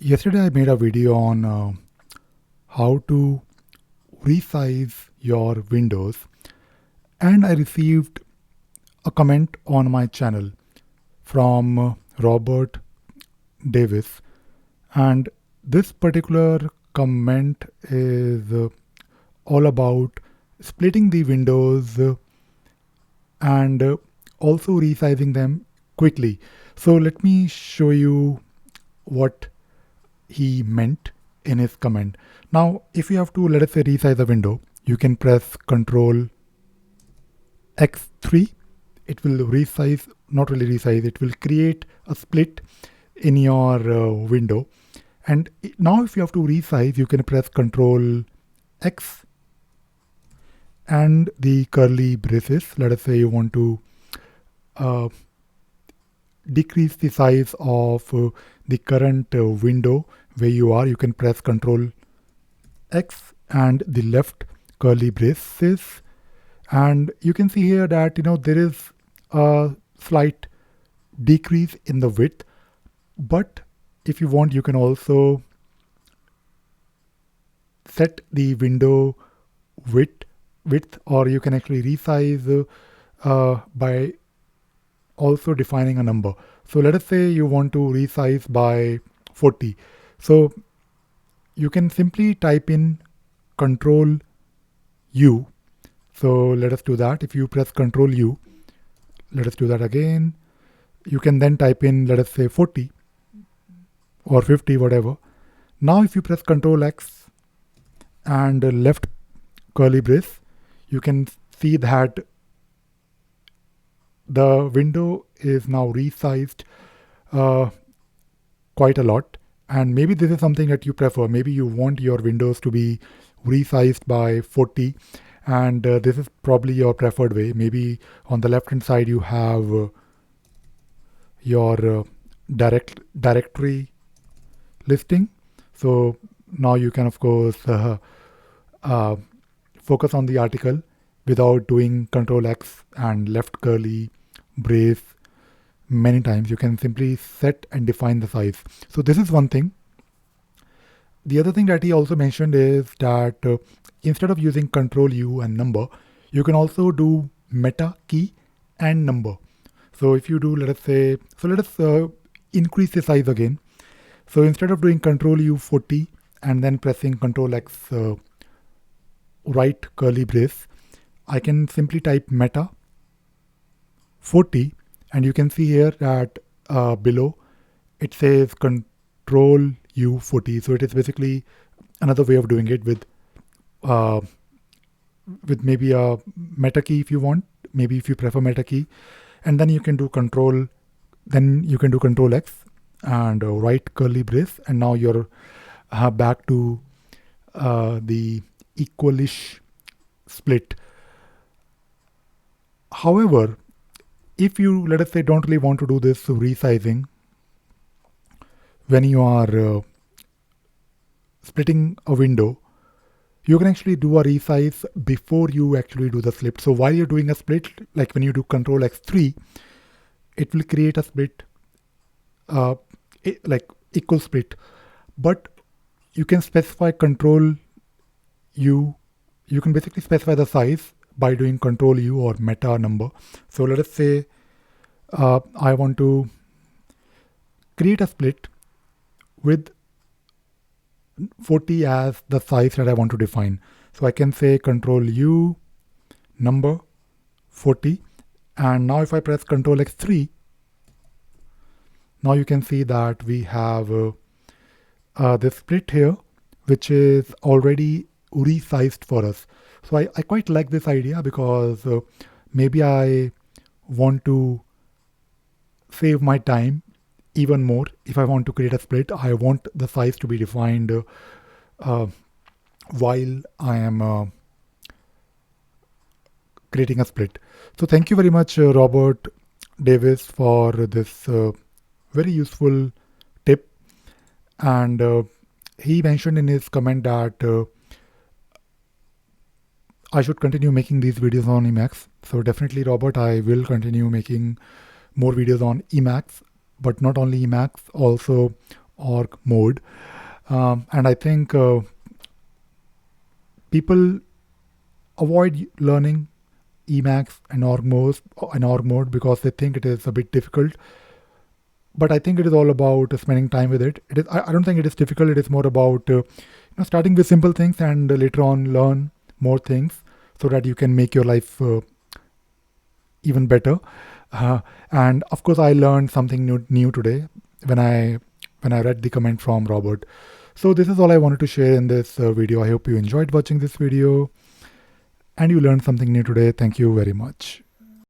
Yesterday I made a video on how to resize your windows, and I received a comment on my channel from Robert Davis, and this particular comment is all about splitting the windows and also resizing them quickly. So let me show you what he meant in his comment. Now, if you have to, let us say, resize a window, you can press Control X3. It will resize, not really resize, it will create a split in your window. And now if you have to resize, you can press Control X and the curly braces. Let us say you want to decrease the size of the current window where you are. You can press Control X and the left curly braces, and you can see here that there is a slight decrease in the width, but if you want you can also set the window width, or you can actually resize by also defining a number. So let us say you want to resize by 40. So you can simply type in Control U. So let us do that. If you press Control U, let us do that again. You can then type in, let us say, 40 or 50, whatever. Now if you press Control X and left curly brace, you can see that the window is now resized quite a lot. And maybe this is something that you prefer. Maybe you want your windows to be resized by 40, and this is probably your preferred way. Maybe on the left hand side you have your directory listing. So now you can of course focus on the article without doing Control X and left curly brace many times. You can simply set and define the size. So this is one thing. The other thing that he also mentioned is that instead of using Control U and number, you can also do meta key and number. So if you do, let us increase the size again. So instead of doing Control U 40 and then pressing Control X right curly brace, I can simply type meta 40, and you can see here that below it says Control U 40. So it is basically another way of doing it with maybe a meta key if you want, maybe if you prefer meta key, and then you can do Control X and right curly brace, and now you're back to the equalish split. However, if you, let us say, don't really want to do this resizing when you are splitting a window, you can actually do a resize before you actually do the split. So while you're doing a split, like when you do Control X3, it will create a split, like equal split. But you can specify Control U. You can basically specify the size by doing Control U or meta number. So let us say I want to create a split with 40 as the size that I want to define. So I can say Control U number 40, and now if I press Control X3, now you can see that we have this split here, which is already resized for us. So I quite like this idea because maybe I want to save my time even more. If I want to create a split, I want the size to be defined while I am creating a split. So thank you very much, Robert Davis, for this very useful tip. And he mentioned in his comment that I should continue making these videos on Emacs. So definitely, Robert, I will continue making more videos on Emacs, but not only Emacs, also org mode. And I think people avoid learning Emacs and org mode because they think it is a bit difficult. But I think it is all about spending time with it. It is. I don't think it is difficult. It is more about starting with simple things and later on learn more things so that you can make your life even better. And of course, I learned something new today when I read the comment from Robert. So this is all I wanted to share in this video. I hope you enjoyed watching this video and you learned something new today. Thank you very much.